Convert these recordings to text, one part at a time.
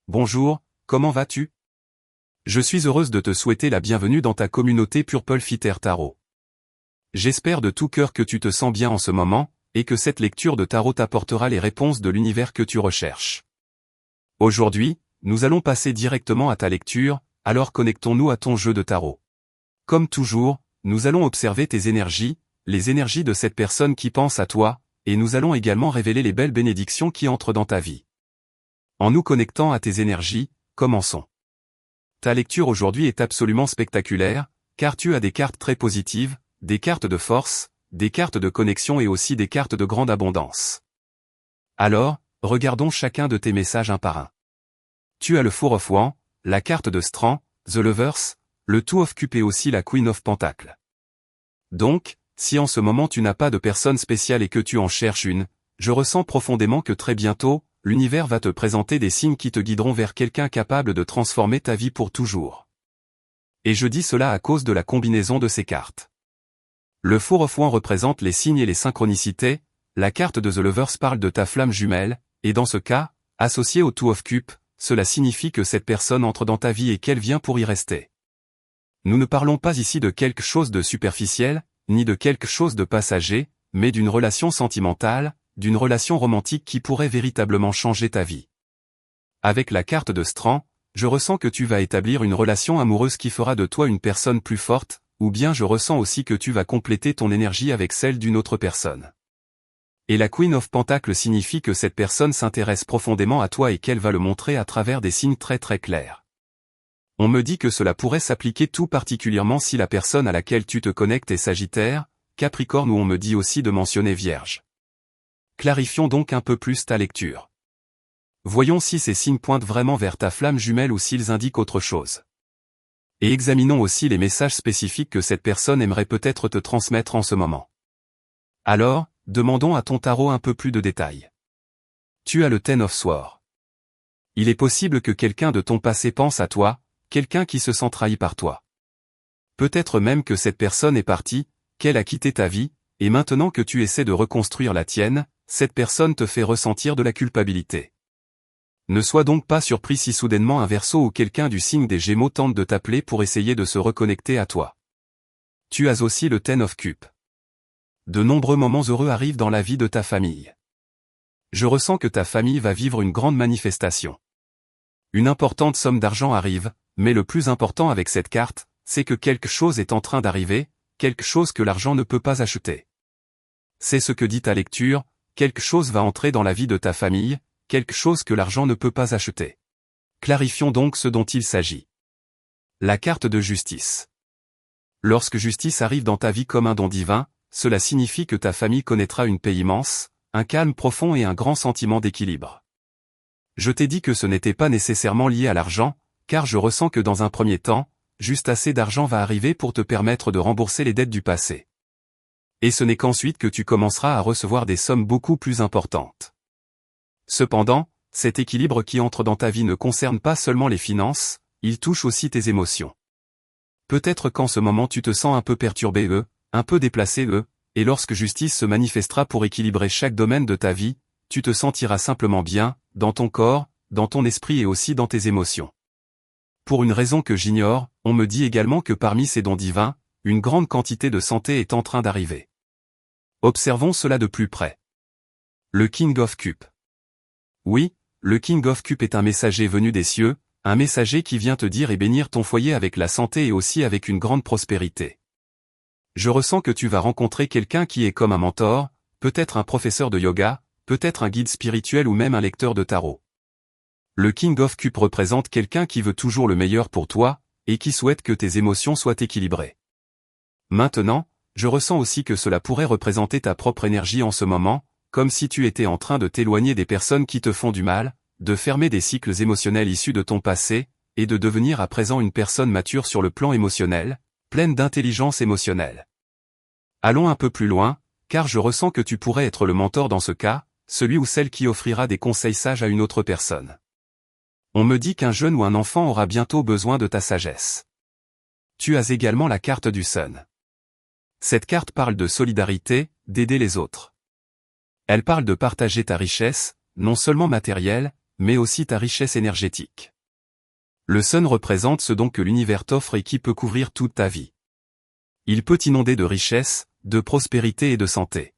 bonjour, comment vas-tu? Je suis heureuse de te souhaiter la bienvenue dans ta communauté Purple Fitter Tarot. J'espère de tout cœur que tu te sens bien en ce moment, et que cette lecture de tarot t'apportera les réponses de l'univers que tu recherches. Aujourd'hui, nous allons passer directement à ta lecture, alors connectons-nous à ton jeu de tarot. Comme toujours, nous allons observer tes énergies, les énergies de cette personne qui pense à toi, et nous allons également révéler les belles bénédictions qui entrent dans ta vie. En nous connectant à tes énergies, commençons. Ta lecture aujourd'hui est absolument spectaculaire, car tu as des cartes très positives, des cartes de force, des cartes de connexion et aussi des cartes de grande abondance. Alors, regardons chacun de tes messages un par un. Tu as le Four of Wands, la carte de Strand, The Lovers, le Two of Cups et aussi la Queen of Pentacles. Donc, si en ce moment tu n'as pas de personne spéciale et que tu en cherches une, je ressens profondément que très bientôt, l'univers va te présenter des signes qui te guideront vers quelqu'un capable de transformer ta vie pour toujours. Et je dis cela à cause de la combinaison de ces cartes. Le Four of Wands représente les signes et les synchronicités, la carte de The Lovers parle de ta flamme jumelle, et dans ce cas, associée au Two of Cups, cela signifie que cette personne entre dans ta vie et qu'elle vient pour y rester. Nous ne parlons pas ici de quelque chose de superficiel, ni de quelque chose de passager, mais d'une relation sentimentale, d'une relation romantique qui pourrait véritablement changer ta vie. Avec la carte de Strand, je ressens que tu vas établir une relation amoureuse qui fera de toi une personne plus forte, ou bien je ressens aussi que tu vas compléter ton énergie avec celle d'une autre personne. Et la Queen of Pentacles signifie que cette personne s'intéresse profondément à toi et qu'elle va le montrer à travers des signes très très clairs. On me dit que cela pourrait s'appliquer tout particulièrement si la personne à laquelle tu te connectes est Sagittaire, Capricorne ou on me dit aussi de mentionner Vierge. Clarifions donc un peu plus ta lecture. Voyons si ces signes pointent vraiment vers ta flamme jumelle ou s'ils indiquent autre chose. Et examinons aussi les messages spécifiques que cette personne aimerait peut-être te transmettre en ce moment. Alors, demandons à ton tarot un peu plus de détails. Tu as le Ten of Swords. Il est possible que quelqu'un de ton passé pense à toi, quelqu'un qui se sent trahi par toi. Peut-être même que cette personne est partie, qu'elle a quitté ta vie, et maintenant que tu essaies de reconstruire la tienne, cette personne te fait ressentir de la culpabilité. Ne sois donc pas surpris si soudainement un Verseau ou quelqu'un du signe des Gémeaux tente de t'appeler pour essayer de se reconnecter à toi. Tu as aussi le Ten of Cups. De nombreux moments heureux arrivent dans la vie de ta famille. Je ressens que ta famille va vivre une grande manifestation. Une importante somme d'argent arrive, mais le plus important avec cette carte, c'est que quelque chose est en train d'arriver, quelque chose que l'argent ne peut pas acheter. C'est ce que dit ta lecture, quelque chose va entrer dans la vie de ta famille, quelque chose que l'argent ne peut pas acheter. Clarifions donc ce dont il s'agit. La carte de justice. Lorsque justice arrive dans ta vie comme un don divin, cela signifie que ta famille connaîtra une paix immense, un calme profond et un grand sentiment d'équilibre. Je t'ai dit que ce n'était pas nécessairement lié à l'argent, car je ressens que dans un premier temps, juste assez d'argent va arriver pour te permettre de rembourser les dettes du passé. Et ce n'est qu'ensuite que tu commenceras à recevoir des sommes beaucoup plus importantes. Cependant, cet équilibre qui entre dans ta vie ne concerne pas seulement les finances, il touche aussi tes émotions. Peut-être qu'en ce moment tu te sens un peu perturbé, un peu déplacé, et lorsque justice se manifestera pour équilibrer chaque domaine de ta vie, tu te sentiras simplement bien, dans ton corps, dans ton esprit et aussi dans tes émotions. Pour une raison que j'ignore, on me dit également que parmi ces dons divins, une grande quantité de santé est en train d'arriver. Observons cela de plus près. Le King of Cups. Oui, le King of Cups est un messager venu des cieux, un messager qui vient te dire et bénir ton foyer avec la santé et aussi avec une grande prospérité. Je ressens que tu vas rencontrer quelqu'un qui est comme un mentor, peut-être un professeur de yoga, peut-être un guide spirituel ou même un lecteur de tarot. Le King of Cups représente quelqu'un qui veut toujours le meilleur pour toi, et qui souhaite que tes émotions soient équilibrées. Maintenant, je ressens aussi que cela pourrait représenter ta propre énergie en ce moment, comme si tu étais en train de t'éloigner des personnes qui te font du mal, de fermer des cycles émotionnels issus de ton passé, et de devenir à présent une personne mature sur le plan émotionnel, pleine d'intelligence émotionnelle. Allons un peu plus loin, car je ressens que tu pourrais être le mentor dans ce cas, celui ou celle qui offrira des conseils sages à une autre personne. On me dit qu'un jeune ou un enfant aura bientôt besoin de ta sagesse. Tu as également la carte du Sun. Cette carte parle de solidarité, d'aider les autres. Elle parle de partager ta richesse, non seulement matérielle, mais aussi ta richesse énergétique. Le Sun représente ce don que l'univers t'offre et qui peut couvrir toute ta vie. Il peut t'inonder de richesse, de prospérité et de santé.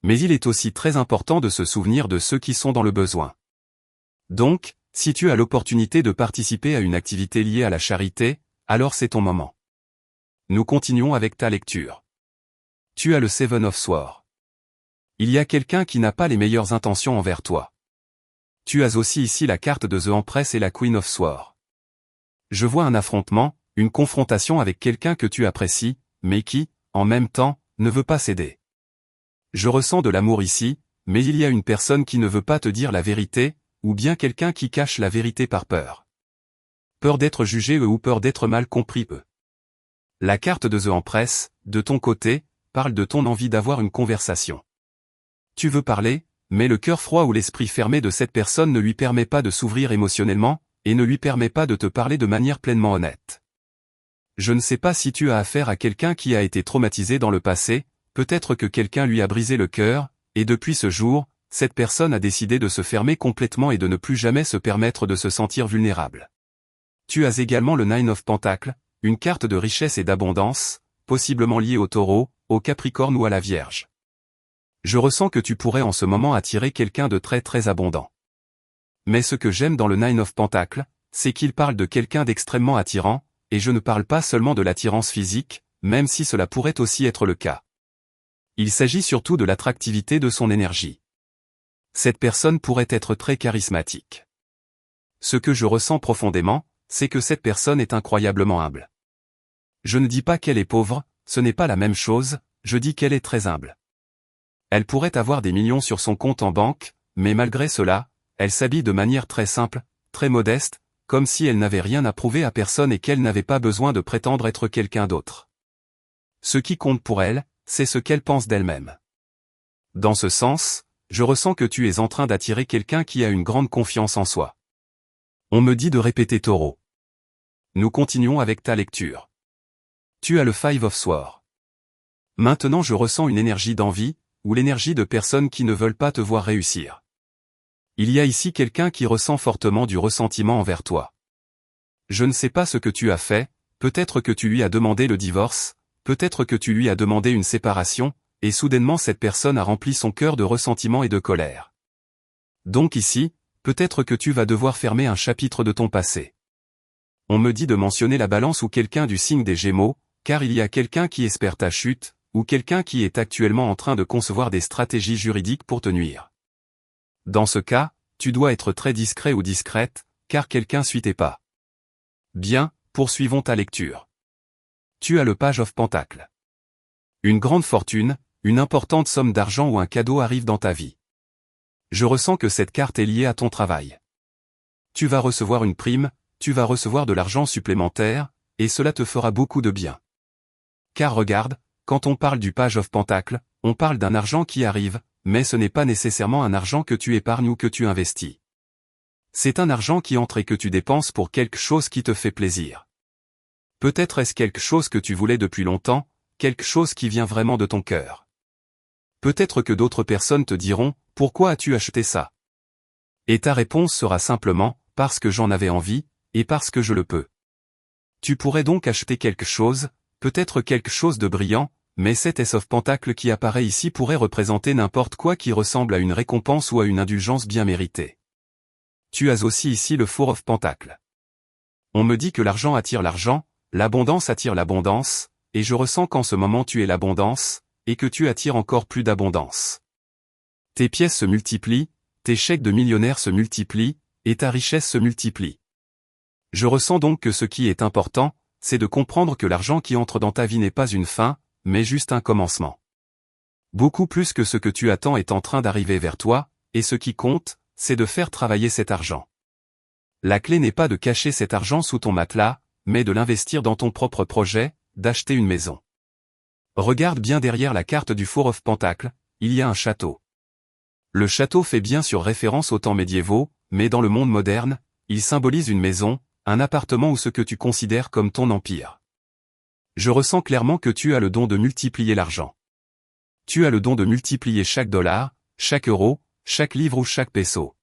Mais il est aussi très important de se souvenir de ceux qui sont dans le besoin. Donc, si tu as l'opportunité de participer à une activité liée à la charité, alors c'est ton moment. Nous continuons avec ta lecture. Tu as le Seven of Swords. Il y a quelqu'un qui n'a pas les meilleures intentions envers toi. Tu as aussi ici la carte de The Empress et la Queen of Swords. Je vois un affrontement, une confrontation avec quelqu'un que tu apprécies, mais qui, en même temps, ne veut pas céder. Je ressens de l'amour ici, mais il y a une personne qui ne veut pas te dire la vérité, ou bien quelqu'un qui cache la vérité par peur. Peur d'être jugé ou peur d'être mal compris. La carte de The Empress, de ton côté, parle de ton envie d'avoir une conversation. Tu veux parler, mais le cœur froid ou l'esprit fermé de cette personne ne lui permet pas de s'ouvrir émotionnellement, et ne lui permet pas de te parler de manière pleinement honnête. Je ne sais pas si tu as affaire à quelqu'un qui a été traumatisé dans le passé, peut-être que quelqu'un lui a brisé le cœur, et depuis ce jour, cette personne a décidé de se fermer complètement et de ne plus jamais se permettre de se sentir vulnérable. Tu as également le Nine of Pentacles, une carte de richesse et d'abondance, possiblement liée au Taureau, au Capricorne ou à la Vierge. Je ressens que tu pourrais en ce moment attirer quelqu'un de très très abondant. Mais ce que j'aime dans le Nine of Pentacles, c'est qu'il parle de quelqu'un d'extrêmement attirant, et je ne parle pas seulement de l'attirance physique, même si cela pourrait aussi être le cas. Il s'agit surtout de l'attractivité de son énergie. Cette personne pourrait être très charismatique. Ce que je ressens profondément, c'est que cette personne est incroyablement humble. Je ne dis pas qu'elle est pauvre, ce n'est pas la même chose, je dis qu'elle est très humble. Elle pourrait avoir des millions sur son compte en banque, mais malgré cela, elle s'habille de manière très simple, très modeste, comme si elle n'avait rien à prouver à personne et qu'elle n'avait pas besoin de prétendre être quelqu'un d'autre. Ce qui compte pour elle, c'est ce qu'elle pense d'elle-même. Dans ce sens, je ressens que tu es en train d'attirer quelqu'un qui a une grande confiance en soi. On me dit de répéter Taureau. Nous continuons avec ta lecture. Tu as le Five of Swords. Maintenant je ressens une énergie d'envie, ou l'énergie de personnes qui ne veulent pas te voir réussir. Il y a ici quelqu'un qui ressent fortement du ressentiment envers toi. Je ne sais pas ce que tu as fait, peut-être que tu lui as demandé le divorce, peut-être que tu lui as demandé une séparation, et soudainement cette personne a rempli son cœur de ressentiment et de colère. Donc ici, peut-être que tu vas devoir fermer un chapitre de ton passé. On me dit de mentionner la Balance ou quelqu'un du signe des Gémeaux, car il y a quelqu'un qui espère ta chute, ou quelqu'un qui est actuellement en train de concevoir des stratégies juridiques pour te nuire. Dans ce cas, tu dois être très discret ou discrète, car quelqu'un suit tes pas. Bien, poursuivons ta lecture. Tu as le Page of Pentacles. Une grande fortune, une importante somme d'argent ou un cadeau arrive dans ta vie. Je ressens que cette carte est liée à ton travail. Tu vas recevoir une prime, tu vas recevoir de l'argent supplémentaire, et cela te fera beaucoup de bien. Car regarde, quand on parle du Page of Pentacles, on parle d'un argent qui arrive, mais ce n'est pas nécessairement un argent que tu épargnes ou que tu investis. C'est un argent qui entre et que tu dépenses pour quelque chose qui te fait plaisir. Peut-être est-ce quelque chose que tu voulais depuis longtemps, quelque chose qui vient vraiment de ton cœur. Peut-être que d'autres personnes te diront, pourquoi as-tu acheté ça? Et ta réponse sera simplement, parce que j'en avais envie, et parce que je le peux. Tu pourrais donc acheter quelque chose, peut-être quelque chose de brillant, mais cet Ace of Pentacles qui apparaît ici pourrait représenter n'importe quoi qui ressemble à une récompense ou à une indulgence bien méritée. Tu as aussi ici le Four of Pentacles. On me dit que l'argent attire l'argent, l'abondance attire l'abondance, et je ressens qu'en ce moment tu es l'abondance, et que tu attires encore plus d'abondance. Tes pièces se multiplient, tes chèques de millionnaire se multiplient, et ta richesse se multiplie. Je ressens donc que ce qui est important, c'est de comprendre que l'argent qui entre dans ta vie n'est pas une fin, mais juste un commencement. Beaucoup plus que ce que tu attends est en train d'arriver vers toi, et ce qui compte, c'est de faire travailler cet argent. La clé n'est pas de cacher cet argent sous ton matelas, mais de l'investir dans ton propre projet, d'acheter une maison. Regarde bien derrière la carte du Four of Pentacles, il y a un château. Le château fait bien sûr référence aux temps médiévaux, mais dans le monde moderne, il symbolise une maison, un appartement ou ce que tu considères comme ton empire. Je ressens clairement que tu as le don de multiplier l'argent. Tu as le don de multiplier chaque dollar, chaque euro, chaque livre ou chaque peso.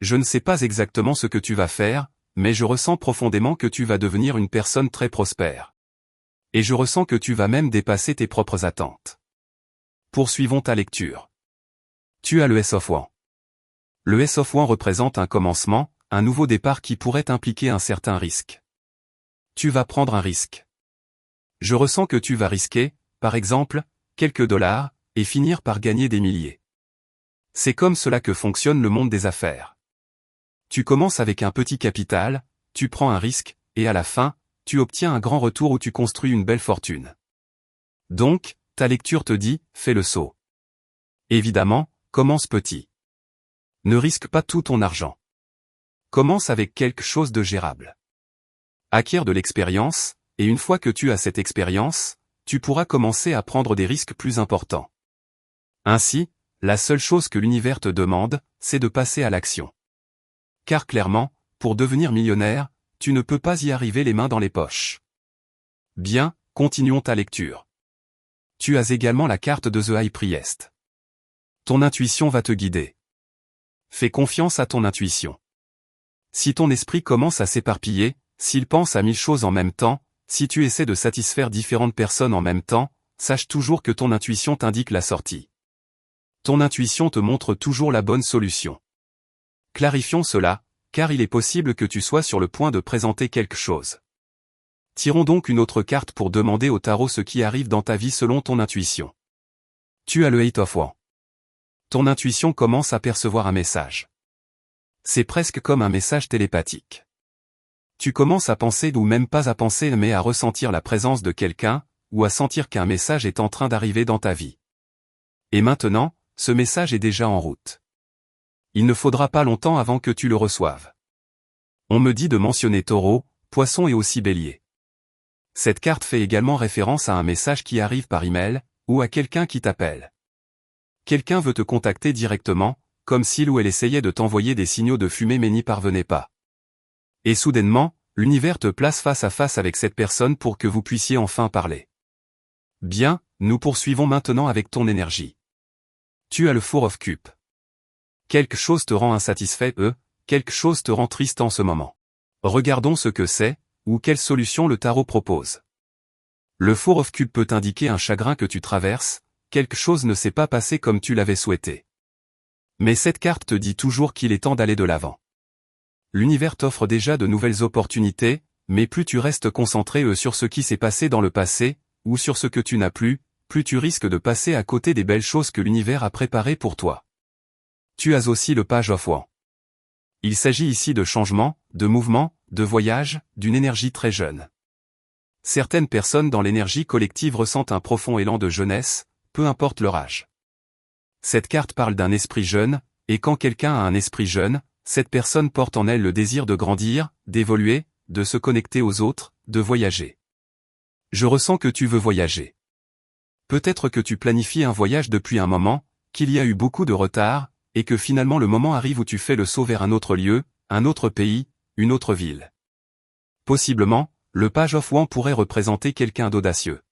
Je ne sais pas exactement ce que tu vas faire, mais je ressens profondément que tu vas devenir une personne très prospère. Et je ressens que tu vas même dépasser tes propres attentes. Poursuivons ta lecture. Tu as le S of Wands. Le S of Wands représente un commencement, un nouveau départ qui pourrait impliquer un certain risque. Tu vas prendre un risque. Je ressens que tu vas risquer, par exemple, quelques dollars, et finir par gagner des milliers. C'est comme cela que fonctionne le monde des affaires. Tu commences avec un petit capital, tu prends un risque, et à la fin, tu obtiens un grand retour où tu construis une belle fortune. Donc, ta lecture te dit, fais le saut. Évidemment, commence petit. Ne risque pas tout ton argent. Commence avec quelque chose de gérable. Acquiert de l'expérience, et une fois que tu as cette expérience, tu pourras commencer à prendre des risques plus importants. Ainsi, la seule chose que l'univers te demande, c'est de passer à l'action. Car clairement, pour devenir millionnaire, tu ne peux pas y arriver les mains dans les poches. Bien, continuons ta lecture. Tu as également la carte de The High Priest. Ton intuition va te guider. Fais confiance à ton intuition. Si ton esprit commence à s'éparpiller, s'il pense à 1000 choses en même temps, si tu essaies de satisfaire différentes personnes en même temps, sache toujours que ton intuition t'indique la sortie. Ton intuition te montre toujours la bonne solution. Clarifions cela, car il est possible que tu sois sur le point de présenter quelque chose. Tirons donc une autre carte pour demander au tarot ce qui arrive dans ta vie selon ton intuition. Tu as le Eight of Wands. Ton intuition commence à percevoir un message. C'est presque comme un message télépathique. Tu commences à penser ou même pas à penser mais à ressentir la présence de quelqu'un, ou à sentir qu'un message est en train d'arriver dans ta vie. Et maintenant, ce message est déjà en route. Il ne faudra pas longtemps avant que tu le reçoives. On me dit de mentionner Taureau, Poisson et aussi Bélier. Cette carte fait également référence à un message qui arrive par email, ou à quelqu'un qui t'appelle. Quelqu'un veut te contacter directement, comme s'il ou elle essayait de t'envoyer des signaux de fumée mais n'y parvenait pas. Et soudainement, l'univers te place face à face avec cette personne pour que vous puissiez enfin parler. Bien, nous poursuivons maintenant avec ton énergie. Tu as le Four of Cups. Quelque chose te rend insatisfait, quelque chose te rend triste en ce moment. Regardons ce que c'est, ou quelle solution le tarot propose. Le Four of Cups peut indiquer un chagrin que tu traverses, quelque chose ne s'est pas passé comme tu l'avais souhaité. Mais cette carte te dit toujours qu'il est temps d'aller de l'avant. L'univers t'offre déjà de nouvelles opportunités, mais plus tu restes concentré sur ce qui s'est passé dans le passé, ou sur ce que tu n'as plus tu risques de passer à côté des belles choses que l'univers a préparées pour toi. Tu as aussi le Page of Wands. Il s'agit ici de changement, de mouvement, de voyage, d'une énergie très jeune. Certaines personnes dans l'énergie collective ressentent un profond élan de jeunesse, peu importe leur âge. Cette carte parle d'un esprit jeune, et quand quelqu'un a un esprit jeune, cette personne porte en elle le désir de grandir, d'évoluer, de se connecter aux autres, de voyager. Je ressens que tu veux voyager. Peut-être que tu planifies un voyage depuis un moment, qu'il y a eu beaucoup de retard, et que finalement le moment arrive où tu fais le saut vers un autre lieu, un autre pays, une autre ville. Possiblement, le Page of Wands pourrait représenter quelqu'un d'audacieux.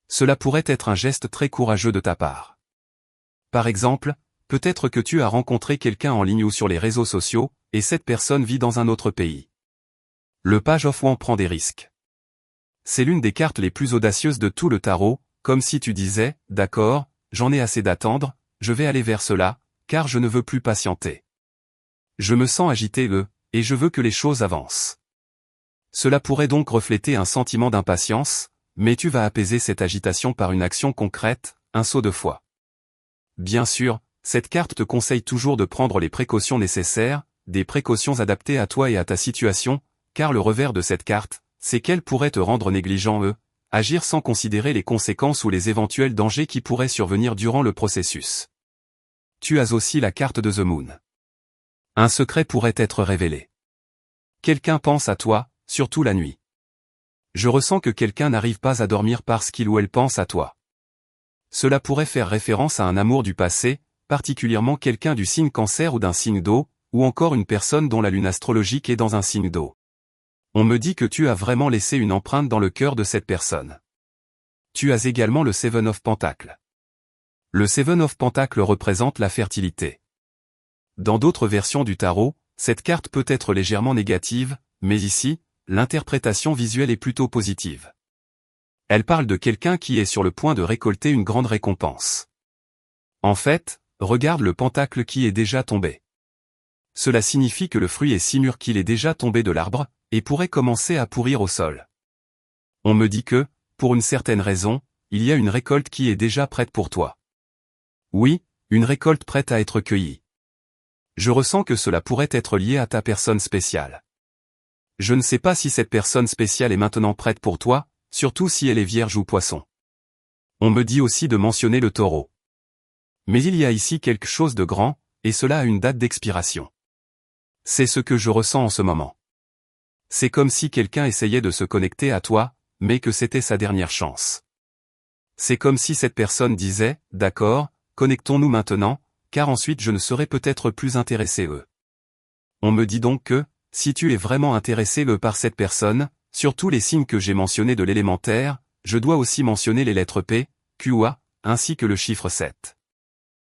Cela pourrait être un geste très courageux de ta part. Par exemple, peut-être que tu as rencontré quelqu'un en ligne ou sur les réseaux sociaux, et cette personne vit dans un autre pays. Le Page of Wands prend des risques. C'est l'une des cartes les plus audacieuses de tout le tarot, comme si tu disais, d'accord, j'en ai assez d'attendre, je vais aller vers cela, car je ne veux plus patienter. Je me sens agité, et je veux que les choses avancent. Cela pourrait donc refléter un sentiment d'impatience, mais tu vas apaiser cette agitation par une action concrète, un saut de foi. Bien sûr, cette carte te conseille toujours de prendre les précautions nécessaires, des précautions adaptées à toi et à ta situation, car le revers de cette carte, c'est qu'elle pourrait te rendre négligent, agir sans considérer les conséquences ou les éventuels dangers qui pourraient survenir durant le processus. Tu as aussi la carte de The Moon. Un secret pourrait être révélé. Quelqu'un pense à toi, surtout la nuit. Je ressens que quelqu'un n'arrive pas à dormir parce qu'il ou elle pense à toi. Cela pourrait faire référence à un amour du passé, particulièrement quelqu'un du signe Cancer ou d'un signe d'eau, ou encore une personne dont la lune astrologique est dans un signe d'eau. On me dit que tu as vraiment laissé une empreinte dans le cœur de cette personne. Tu as également le Seven of Pentacles. Le Seven of Pentacles représente la fertilité. Dans d'autres versions du tarot, cette carte peut être légèrement négative, mais ici, l'interprétation visuelle est plutôt positive. Elle parle de quelqu'un qui est sur le point de récolter une grande récompense. En fait, regarde le pentacle qui est déjà tombé. Cela signifie que le fruit est si mûr qu'il est déjà tombé de l'arbre, et pourrait commencer à pourrir au sol. On me dit que, pour une certaine raison, il y a une récolte qui est déjà prête pour toi. Oui, une récolte prête à être cueillie. Je ressens que cela pourrait être lié à ta personne spéciale. Je ne sais pas si cette personne spéciale est maintenant prête pour toi, surtout si elle est vierge ou poisson. On me dit aussi de mentionner le taureau. Mais il y a ici quelque chose de grand, et cela a une date d'expiration. C'est ce que je ressens en ce moment. C'est comme si quelqu'un essayait de se connecter à toi, mais que c'était sa dernière chance. C'est comme si cette personne disait, d'accord, connectons-nous maintenant, car ensuite je ne serai peut-être plus intéressé eux. On me dit donc que, si tu es vraiment intéressé par cette personne, sur tous les signes que j'ai mentionnés de l'élémentaire, je dois aussi mentionner les lettres P, Q ou A, ainsi que le chiffre 7.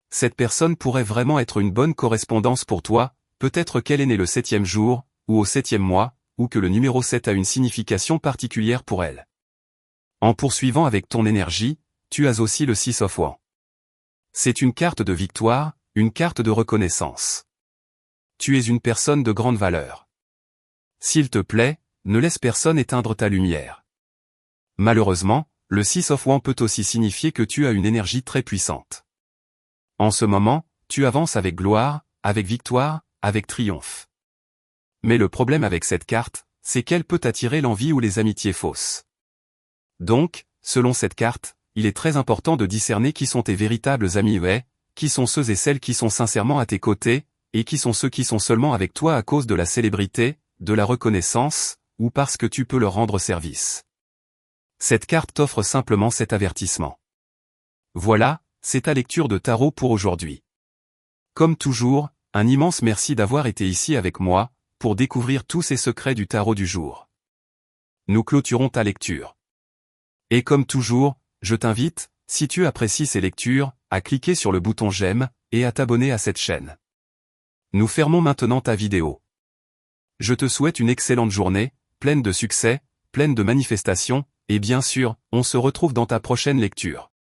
Cette personne pourrait vraiment être une bonne correspondance pour toi, peut-être qu'elle est née le 7e jour, ou au 7e mois, ou que le numéro 7 a une signification particulière pour elle. En poursuivant avec ton énergie, tu as aussi le 6 of Wands. C'est une carte de victoire, une carte de reconnaissance. Tu es une personne de grande valeur. S'il te plaît, ne laisse personne éteindre ta lumière. Malheureusement, le 6 of Wands peut aussi signifier que tu as une énergie très puissante. En ce moment, tu avances avec gloire, avec victoire, avec triomphe. Mais le problème avec cette carte, c'est qu'elle peut attirer l'envie ou les amitiés fausses. Donc, selon cette carte, il est très important de discerner qui sont tes véritables amis qui sont ceux et celles qui sont sincèrement à tes côtés, et qui sont ceux qui sont seulement avec toi à cause de la célébrité, de la reconnaissance, ou parce que tu peux leur rendre service. Cette carte t'offre simplement cet avertissement. Voilà, c'est ta lecture de tarot pour aujourd'hui. Comme toujours, un immense merci d'avoir été ici avec moi, pour découvrir tous ces secrets du tarot du jour. Nous clôturons ta lecture. Et comme toujours, je t'invite, si tu apprécies ces lectures, à cliquer sur le bouton j'aime, et à t'abonner à cette chaîne. Nous fermons maintenant ta vidéo. Je te souhaite une excellente journée, pleine de succès, pleine de manifestations, et bien sûr, on se retrouve dans ta prochaine lecture.